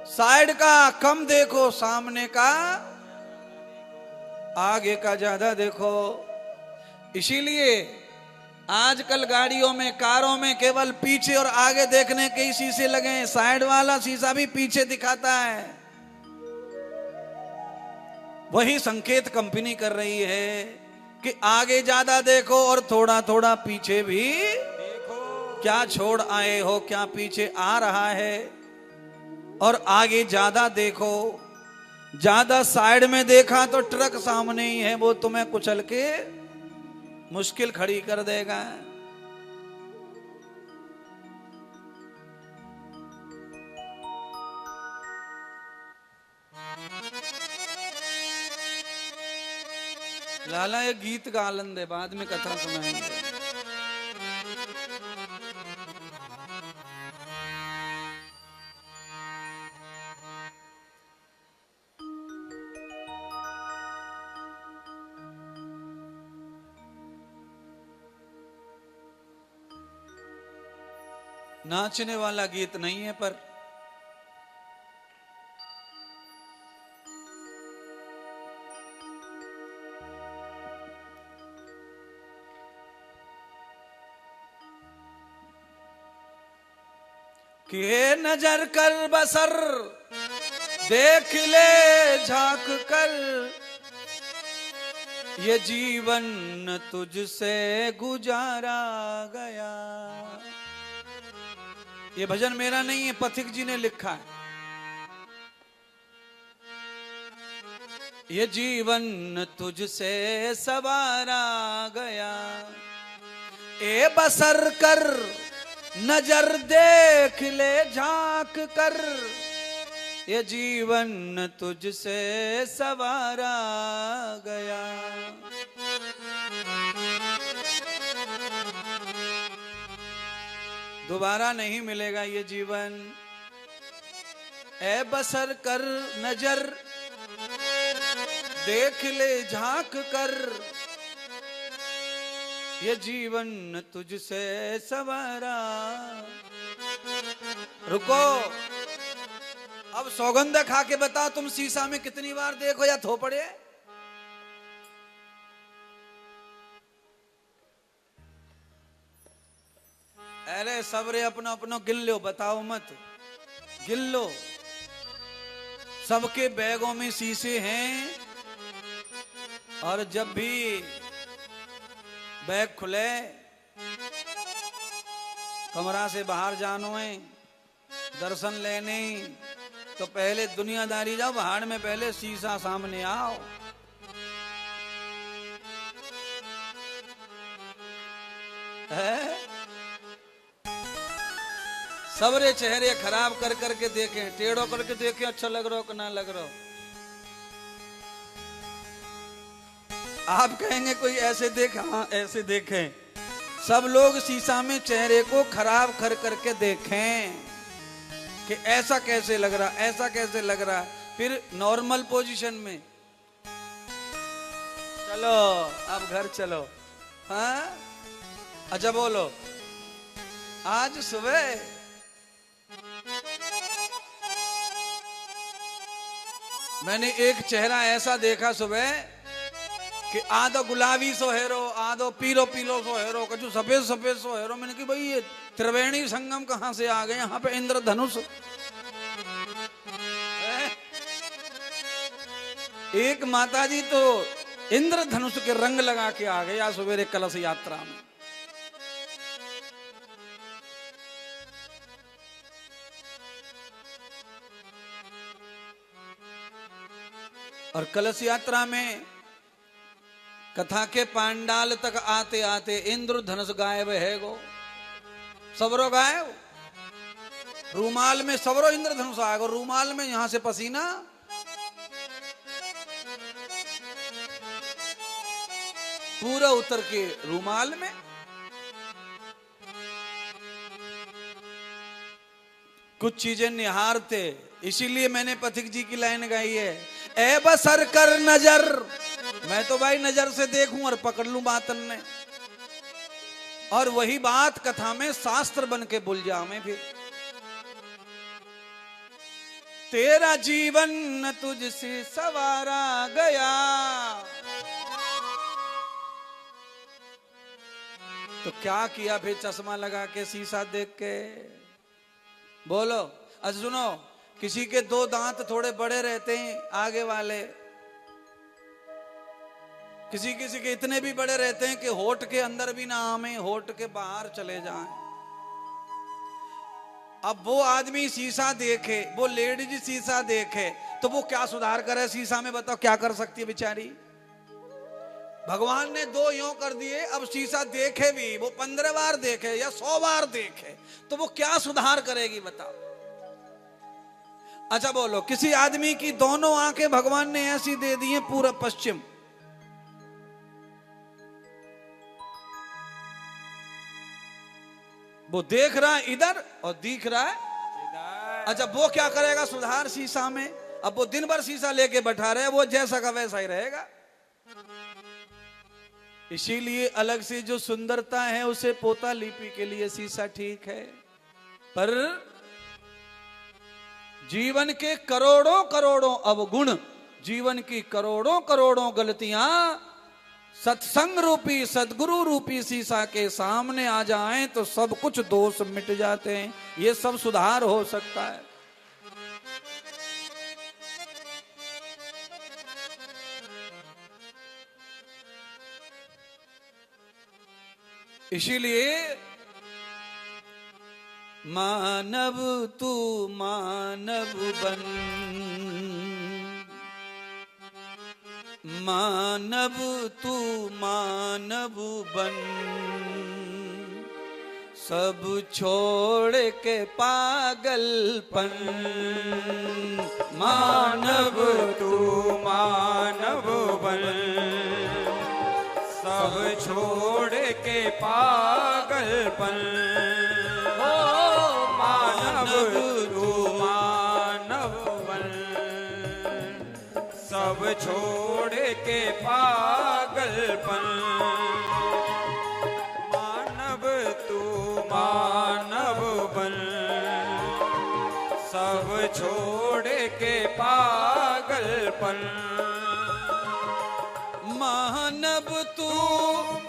साइड का कम देखो, सामने का आगे का ज्यादा देखो। इसीलिए आजकल गाड़ियों में, कारों में केवल पीछे और आगे देखने के ही शीशे लगे हैं। साइड वाला शीशा भी पीछे दिखाता है। वही संकेत कंपनी कर रही है कि आगे ज्यादा देखो और थोड़ा थोड़ा पीछे भी देखो। क्या छोड़ आए हो, क्या पीछे आ रहा है। और आगे ज्यादा देखो। ज्यादा साइड में देखा तो ट्रक सामने ही है, वो तुम्हें कुचल के मुश्किल खड़ी कर देगा। लाला ये गीत का आनंद है, बाद में कथा सुनाएंगे। नाचने वाला गीत नहीं है, पर के नजर कर बसर देख ले झांक कर, ये जीवन तुझसे गुजारा गया। ये भजन मेरा नहीं है, पथिक जी ने लिखा है। ये जीवन तुझसे सवारा गया, ए बसर कर नजर देख ले झांक कर, ये जीवन तुझसे सवारा गया। दोबारा नहीं मिलेगा ये जीवन। ए बसर कर नजर देख ले झांक कर, ये जीवन तुझसे सवारा। रुको, अब सौगंध खा के बता, तुम शीशा में कितनी बार देखो या थोपड़े। अरे सबरे अपना अपना गिल लो, बताओ मत, गिल लो। सबके बैगों में शीशे हैं, और जब भी बैग खुले, कमरा से बाहर जानो है, दर्शन लेने, तो पहले दुनियादारी जाओ, बाहर में पहले शीशा सामने आओ। है? सबरे चेहरे खराब कर करके देखें, टेढ़ो करके देखें, अच्छा लग रहा हो कि ना लग रहा हो। आप कहेंगे कोई ऐसे देख, हाँ ऐसे देखें। सब लोग शीशा में चेहरे को खराब कर करके देखें कि ऐसा कैसे लग रहा, ऐसा कैसे लग रहा। फिर नॉर्मल पोजीशन में चलो, अब घर चलो। हाँ अच्छा बोलो। आज सुबह मैंने एक चेहरा ऐसा देखा सुबह कि आधो गुलाबी सो हेरो, आधो पीलो पीलो सो हेरो, कछु सफेद सफेद सो हेरो। मैंने कहा भाई ये त्रिवेणी संगम कहां से आ गए, यहाँ पे इंद्रधनुष। एक माताजी तो इंद्रधनुष के रंग लगा के आ गए आज सवेरे कलश यात्रा में। और कलश यात्रा में कथा के पांडाल तक आते आते इंद्रधनुष गायब है गो, सबरो गायब। रूमाल में सबरो इंद्रधनुष आएगा, रूमाल में यहां से पसीना। पूरा उतर के रूमाल में। कुछ चीजें निहारते, इसीलिए मैंने पथिक जी की लाइन गाई है, ए बसर कर नजर, मैं तो भाई नजर से देखूं और पकड़ लूं बातन ने, और वही बात कथा में शास्त्र बन के बुल जावे फिर। तेरा जीवन न तुझसे सवारा गया, तो क्या किया फिर चश्मा लगा के शीशा देख के? बोलो। अच्छा सुनो, किसी के दो दांत थोड़े बड़े रहते हैं आगे वाले, किसी किसी के इतने भी बड़े रहते हैं कि होठ के अंदर भी ना आमे, होठ के बाहर चले जाएं। अब वो आदमी शीशा देखे, वो लेडीज शीशा देखे, तो वो क्या सुधार करे शीशा में? बताओ क्या कर सकती है बेचारी? भगवान ने दो यों कर दिए, अब शीशा देखे भी, वो 15 बार देखे या 100 बार देखे, तो वो क्या सुधार करेगी बताओ? अच्छा बोलो, किसी आदमी की दोनों आंखें भगवान ने ऐसी दे दी हैं पूरा पश्चिम, वो देख रहा है इधर और दिख रहा है इधर। अच्छा वो क्या करेगा सुधार शीशा में? अब वो दिन भर शीशा लेके बैठा रहे, वो जैसा का वैसा ही रहेगा। इसीलिए अलग से जो सुंदरता है उसे पोता लिपि के लिए शीशा ठीक है, पर जीवन के करोड़ों करोड़ों अवगुण, जीवन की करोड़ों करोड़ों गलतियां सत्संग रूपी सदगुरु रूपी शीशा के सामने आ जाएं तो सब कुछ दोष मिट जाते हैं। ये सब सुधार हो सकता है। इसीलिए मानव तू मानव बन, मानव तू मानव बन, सब छोड़ के पागलपन। मानव तू मानव बन, सब छोड़ के पागलपन। ओ मानव तू मानव बन, सब छोड़ के पागलपन। मानव तू मानव बन, सब छोड़ के पागलपन। मानव तू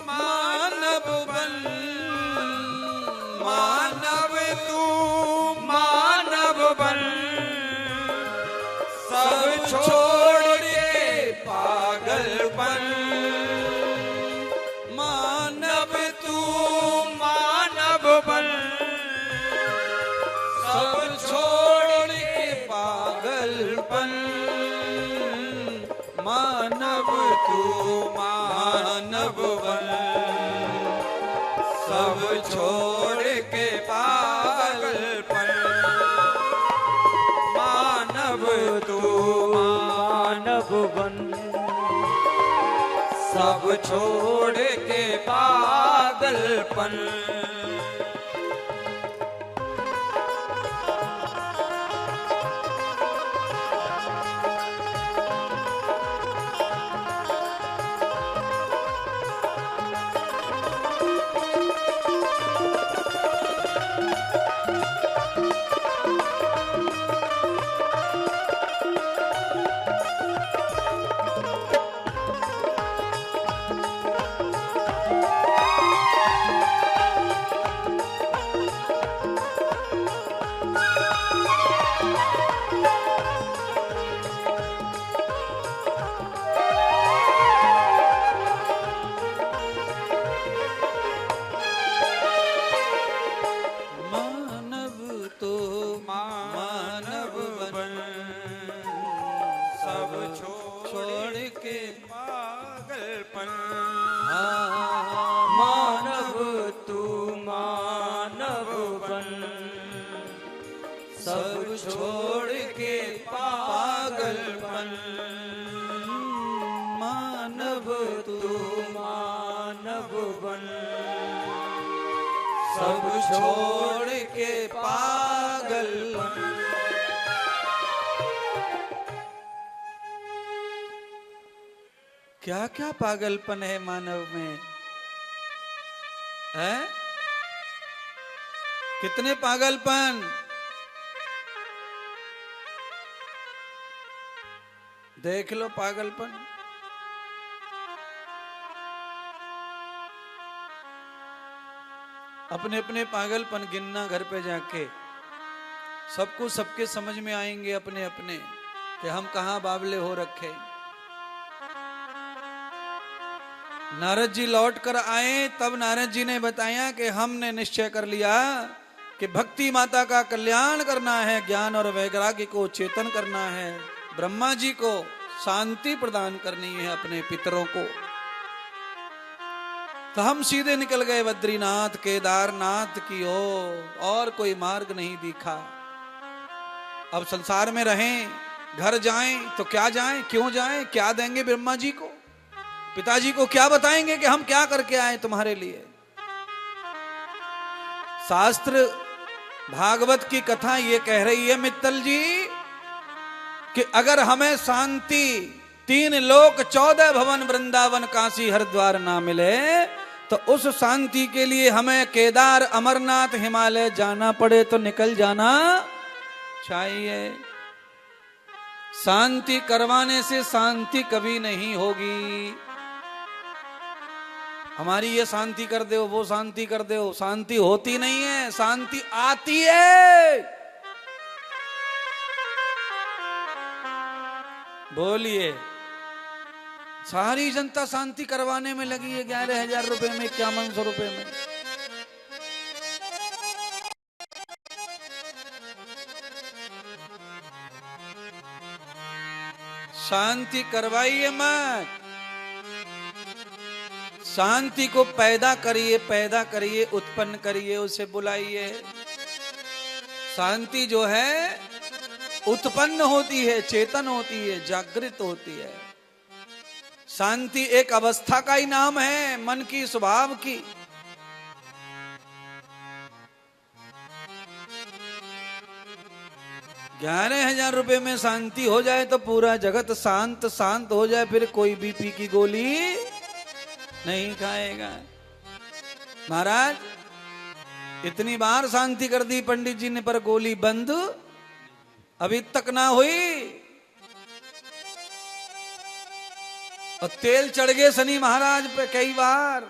मानव बन, मानव तू मानव बन, सब छोड़ के पागलपन। मानव तू मानव बन, सब छोड़ के पागलपन। मानव तू मानव बन, सब छोड़ के पागलपन। मानव तू मानव बन, सब छोड़ के पागलपन। सब छोड़ के पागलपन। मानव तू मानव बन, सब छोड़ के पागलपन। क्या क्या पागलपन है मानव में, है कितने पागलपन। देख लो पागलपन। अपने अपने पागलपन गिनना घर पे जाके, सबको सबके समझ में आएंगे अपने अपने कि हम कहां बावले हो रखे। नारद जी लौट कर आए, तब नारद जी ने बताया कि हमने निश्चय कर लिया कि भक्ति माता का कल्याण करना है, ज्ञान और वैराग्य को चेतन करना है, ब्रह्मा जी को शांति प्रदान करनी है अपने पितरों को। तो हम सीधे निकल गए बद्रीनाथ केदारनाथ की ओर, और कोई मार्ग नहीं दिखा। अब संसार में रहें, घर जाएं तो क्या जाएं, क्यों जाएं, क्या देंगे ब्रह्मा जी को, पिताजी को क्या बताएंगे कि हम क्या करके आए तुम्हारे लिए। शास्त्र भागवत की कथा ये कह रही है मित्तल जी कि अगर हमें शांति 3 लोक 14 भवन वृंदावन काशी हरिद्वार ना मिले तो उस शांति के लिए हमें केदार अमरनाथ हिमालय जाना पड़े तो निकल जाना चाहिए। शांति करवाने से शांति कभी नहीं होगी। हमारी ये शांति कर दो, वो शांति कर दो, शांति होती नहीं है, शांति आती है। बोलिए। सारी जनता शांति करवाने में लगी है 11,000 रुपए में, 5100 रुपए में। शांति करवाइए मत, शांति को पैदा करिए, पैदा करिए, उत्पन्न करिए, उसे बुलाइए। शांति जो है उत्पन्न होती है, चेतन होती है, जागृत होती है। शांति एक अवस्था का ही नाम है, मन की, स्वभाव की। ₹11,000 रुपए में शांति हो जाए तो पूरा जगत शांत शांत हो जाए, फिर कोई बीपी की गोली नहीं खाएगा। महाराज इतनी बार शांति कर दी पंडित जी ने, पर गोली बंद अभी तक ना हुई। और तेल चढ़ गए शनि महाराज पे कई बार।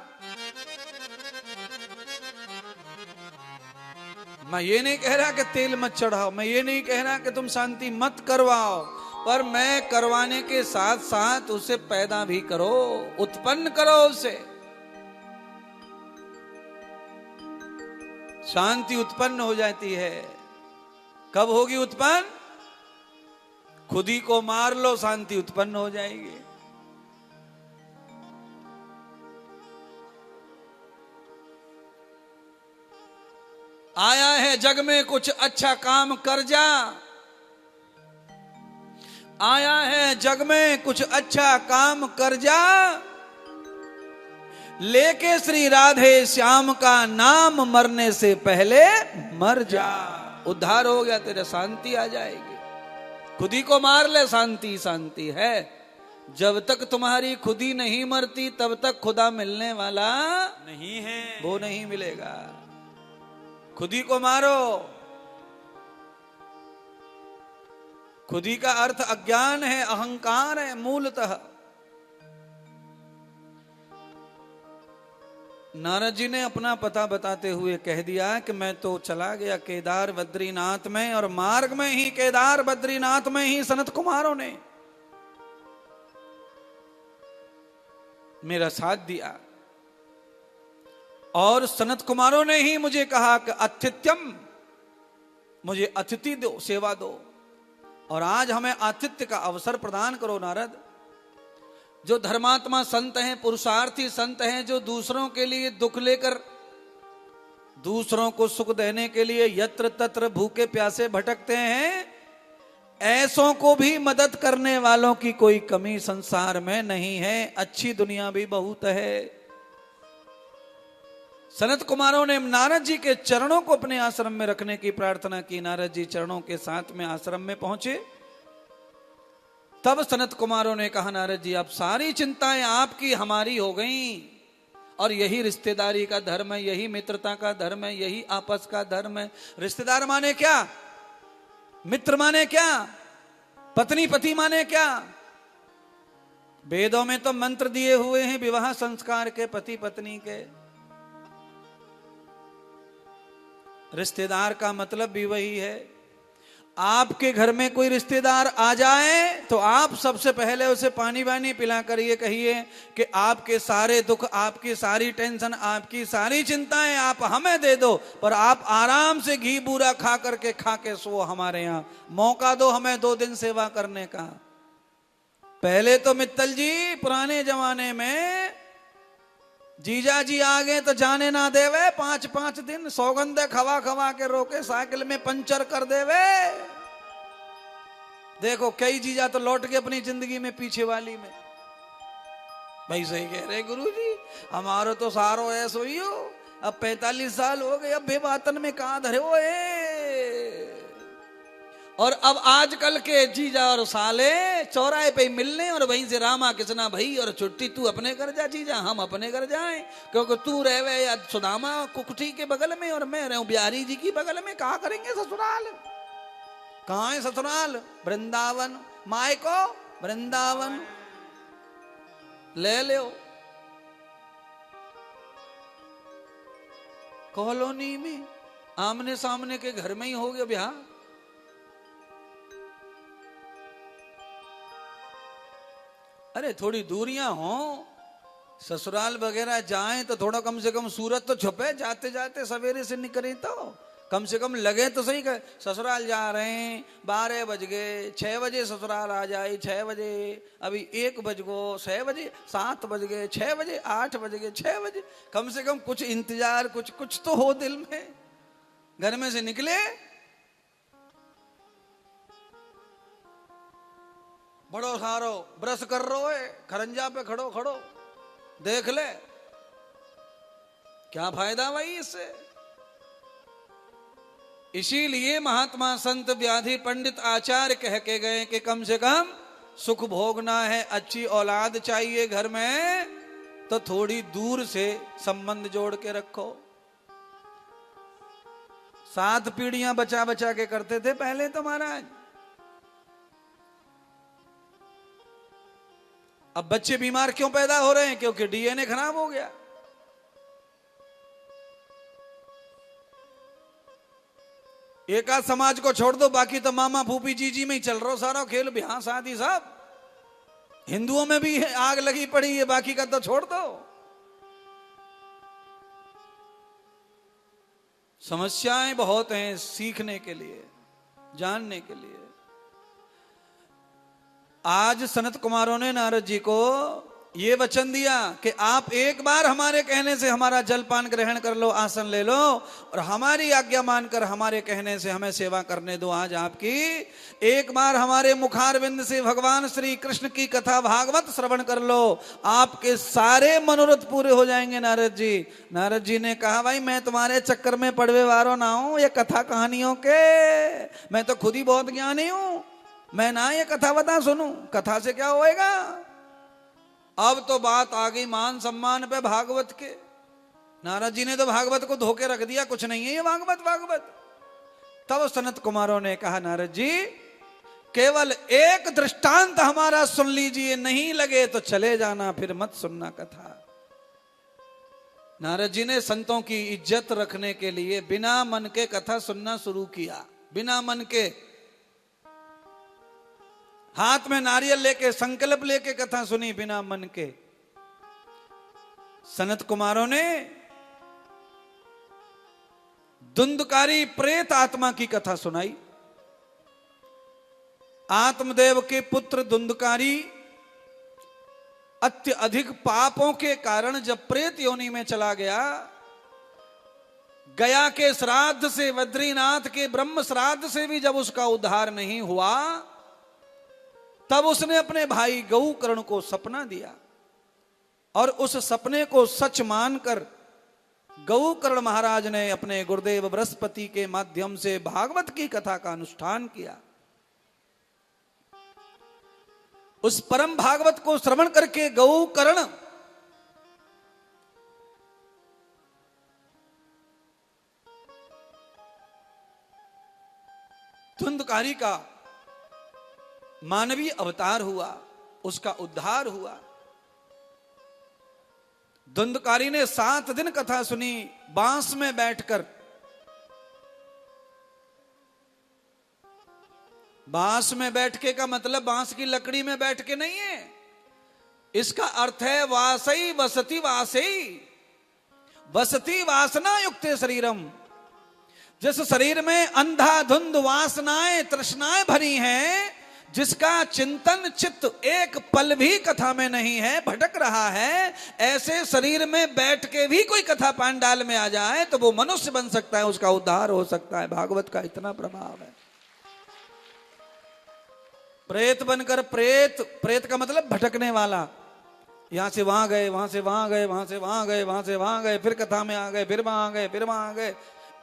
मैं ये नहीं कह रहा कि तेल मत चढ़ाओ, मैं ये नहीं कह रहा कि तुम शांति मत करवाओ, पर मैं करवाने के साथ साथ उसे पैदा भी करो, उत्पन्न करो उसे। शांति उत्पन्न हो जाती है। कब होगी उत्पन्न? खुद ही को मार लो, शांति उत्पन्न हो जाएगी। आया है जग में कुछ अच्छा काम कर जा, आया है जग में कुछ अच्छा काम कर जा, लेके श्री राधे श्याम का नाम मरने से पहले मर जा। उद्धार हो गया तेरा, शांति आ जाएगी। खुद ही को मार ले, शांति शांति है। जब तक तुम्हारी खुद ही नहीं मरती तब तक खुदा मिलने वाला नहीं है, वो नहीं मिलेगा। खुद ही को मारो। खुद ही का अर्थ अज्ञान है, अहंकार है मूलतः। नारद जी ने अपना पता बताते हुए कह दिया कि मैं तो चला गया केदार बद्रीनाथ में, और मार्ग में ही केदार बद्रीनाथ में ही सनत कुमारों ने मेरा साथ दिया, और सनत कुमारों ने ही मुझे कहा कि अतिथ्यम, मुझे अतिथि दो, सेवा दो। और आज हमें आतिथ्य का अवसर प्रदान करो नारद। जो धर्मात्मा संत हैं, पुरुषार्थी संत हैं, जो दूसरों के लिए दुख लेकर दूसरों को सुख देने के लिए यत्र तत्र भूखे प्यासे भटकते हैं, ऐसों को भी मदद करने वालों की कोई कमी संसार में नहीं है। अच्छी दुनिया भी बहुत है। सनत कुमारों ने नारद जी के चरणों को अपने आश्रम में रखने की प्रार्थना की। नारद जी चरणों के साथ में आश्रम में पहुंचे तब सनत कुमारों ने कहा नारद जी, अब सारी चिंताएं आपकी हमारी हो गई, और यही रिश्तेदारी का धर्म है, यही मित्रता का धर्म है, यही आपस का धर्म है। रिश्तेदार माने क्या, मित्र माने क्या, पत्नी पति माने क्या? वेदों में तो मंत्र दिए हुए हैं विवाह संस्कार के, पति पत्नी के। रिश्तेदार का मतलब भी वही है। आपके घर में कोई रिश्तेदार आ जाए तो आप सबसे पहले उसे पानी वानी पिला कर ये कहिए कि आपके सारे दुख, आपकी सारी टेंशन, आपकी सारी चिंताएं आप हमें दे दो, पर आप आराम से घी बूरा खा के सो हमारे यहाँ, मौका दो हमें 2 दिन सेवा करने का। पहले तो मित्तल जी पुराने जमाने में जीजा जी आ गए तो जाने ना देवे, 5-5 दिन सौगंधे खवा खवा के रोके, साइकिल में पंचर कर देवे। देखो कई जीजा तो लौट के अपनी जिंदगी में पीछे वाली में। भाई सही कह रहे गुरुजी, हमारो तो सारो ऐसो ही हो, अब 45 साल हो गए, अब बेबातन में कहां धरे हो और अब आजकल के जीजा और साले चौराहे पे मिलने और वहीं से रामा कृष्णा भाई और छुट्टी, तू अपने घर जा जीजा, हम अपने घर जाएं, क्योंकि तू रहवे या सुदामा कुकठी के बगल में और मैं रहूं बिहारी जी की बगल में, कहा करेंगे ससुराल? कहाँ है ससुराल? वृंदावन। माए को वृंदावन ले लो, कॉलोनी में आमने सामने के घर में ही हो गया ब्याह। अरे थोड़ी दूरियां हो, ससुराल वगैरह जाएं तो थोड़ा कम से कम सूरत तो छुपे, जाते जाते सवेरे से निकले तो कम से कम लगे तो सही। कर ससुराल जा रहे हैं, 12 बज गए, 6 बजे ससुराल आ जाए, 6 बजे, अभी 1 बज गो, 6 बजे, 7 बज गए, 6 बजे, 8 बज गए, 6 बजे, कम से कम कुछ इंतजार, कुछ तो हो दिल में। घर में से निकले, बड़ो सारो ब्रश कर रो है, खरंजा पे खड़ो देख ले, क्या फायदा भाई इससे? इसीलिए महात्मा संत व्याधि पंडित आचार्य कह के गए कि कम से कम सुख भोगना है, अच्छी औलाद चाहिए घर में, तो थोड़ी दूर से संबंध जोड़ के रखो। 7 पीढ़ियां बचा बचा के करते थे पहले तो महाराज। अब बच्चे बीमार क्यों पैदा हो रहे हैं? क्योंकि डीएनए खराब हो गया। एक आध समाज को छोड़ दो, बाकी तो मामा फूफी जीजी में ही चल रहा सारा खेल, ब्याह शादी सब। हिंदुओं में भी आग लगी पड़ी है, बाकी का तो छोड़ दो। समस्याएं बहुत हैं सीखने के लिए, जानने के लिए। आज सनत कुमारों ने नारद जी को ये वचन दिया कि आप एक बार हमारे कहने से हमारा जलपान ग्रहण कर लो, आसन ले लो, और हमारी आज्ञा मानकर हमारे कहने से हमें सेवा करने दो। आज आपकी एक बार हमारे मुखारविंद से भगवान श्री कृष्ण की कथा भागवत श्रवण कर लो, आपके सारे मनोरथ पूरे हो जाएंगे। नारद जी, नारद जी ने कहा भाई मैं तुम्हारे चक्कर में पड़वे वारो ना हूं, ये कथा कहानियों के, मैं तो खुद ही बहुत ज्ञानी हूं, मैं ना ये कथा बता सुनूं, कथा से क्या होएगा। अब तो बात आ गई मान सम्मान पे भागवत के। नारद जी ने तो भागवत को धोके रख दिया, कुछ नहीं है ये भागवत। तब सनत कुमारों ने कहा नारद जी केवल एक दृष्टांत हमारा सुन लीजिए, नहीं लगे तो चले जाना, फिर मत सुनना कथा। नारद जी ने संतों की इज्जत रखने के लिए बिना मन के कथा सुनना शुरू किया। बिना मन के, हाथ में नारियल लेके संकल्प लेके कथा सुनी, बिना मन के। सनत कुमारों ने धुंधकारी प्रेत आत्मा की कथा सुनाई। आत्मदेव के पुत्र धुंधकारी अत्यधिक पापों के कारण जब प्रेत योनि में चला गया, गया के श्राद्ध से, बद्रीनाथ के ब्रह्म श्राद्ध से भी जब उसका उद्धार नहीं हुआ, तब उसने अपने भाई गौकर्ण को सपना दिया, और उस सपने को सच मानकर गौकर्ण महाराज ने अपने गुरुदेव बृहस्पति के माध्यम से भागवत की कथा का अनुष्ठान किया। उस परम भागवत को श्रवण करके गौ कर्ण धुंधकारी का मानवीय अवतार हुआ, उसका उद्धार हुआ। धुंधकारी ने 7 दिन कथा सुनी बांस में बैठकर। बांस में बैठके का मतलब बांस की लकड़ी में बैठ के नहीं है, इसका अर्थ है वासई वसति वासई, वसति वासना युक्त शरीरम। जिस शरीर में अंधाधुंध वासनाएं तृष्णाएं भरी हैं, जिसका चिंतन चित्त एक पल भी कथा में नहीं है, भटक रहा है, ऐसे शरीर में बैठ के भी कोई कथा पांडाल में आ जाए तो वो मनुष्य बन सकता है, उसका उद्धार हो सकता है। भागवत का इतना प्रभाव है। प्रेत बनकर प्रेत का मतलब भटकने वाला, यहां से वहां गए, वहां से वहां गए, वहां से वहां गए, वहां से वहां गए, फिर कथा में आ गए, फिर वहां गए, फिर वहां गए,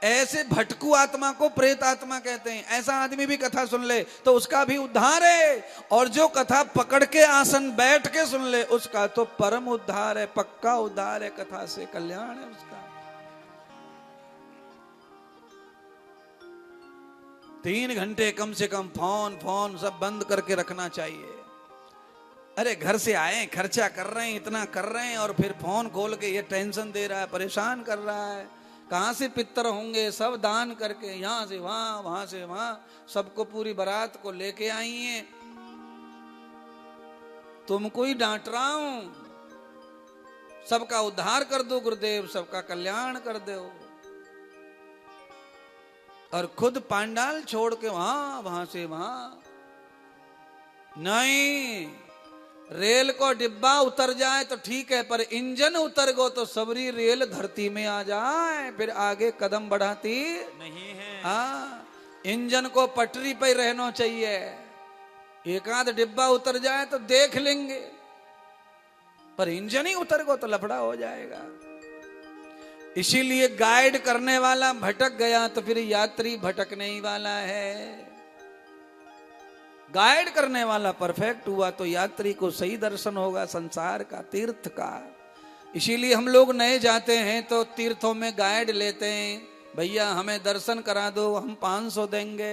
ऐसे भटकू आत्मा को प्रेत आत्मा कहते हैं। ऐसा आदमी भी कथा सुन ले तो उसका भी उद्धार है, और जो कथा पकड़ के आसन बैठ के सुन ले उसका तो परम उद्धार है, पक्का उद्धार है, कथा से कल्याण है उसका। 3 घंटे कम से कम फोन सब बंद करके रखना चाहिए। अरे घर से आए, खर्चा कर रहे हैं, इतना कर रहे हैं, और फिर फोन खोल के ये टेंशन दे रहा है, परेशान कर रहा है। कहां से पितर होंगे, सब दान करके यहां से वहां, वहां से वहां, सबको पूरी बारात को लेके आई हैं। तुमको ही डांट रहा हूं, सबका उद्धार कर दो गुरुदेव, सबका कल्याण कर दो। और खुद पांडाल छोड़ के वहां, वहां से वहां नहीं। रेल को डिब्बा उतर जाए तो ठीक है, पर इंजन उतर गो तो सबरी रेल धरती में आ जाए, फिर आगे कदम बढ़ाती नहीं है। हाँ, इंजन को पटरी पर रहना चाहिए। एक आध डिब्बा उतर जाए तो देख लेंगे, पर इंजन ही उतर गो तो लफड़ा हो जाएगा। इसीलिए गाइड करने वाला भटक गया तो फिर यात्री भटकने ही वाला है। गाइड करने वाला परफेक्ट हुआ तो यात्री को सही दर्शन होगा संसार का, तीर्थ का। इसीलिए हम लोग नए जाते हैं तो तीर्थों में गाइड लेते हैं, भैया हमें दर्शन करा दो, हम 500 देंगे।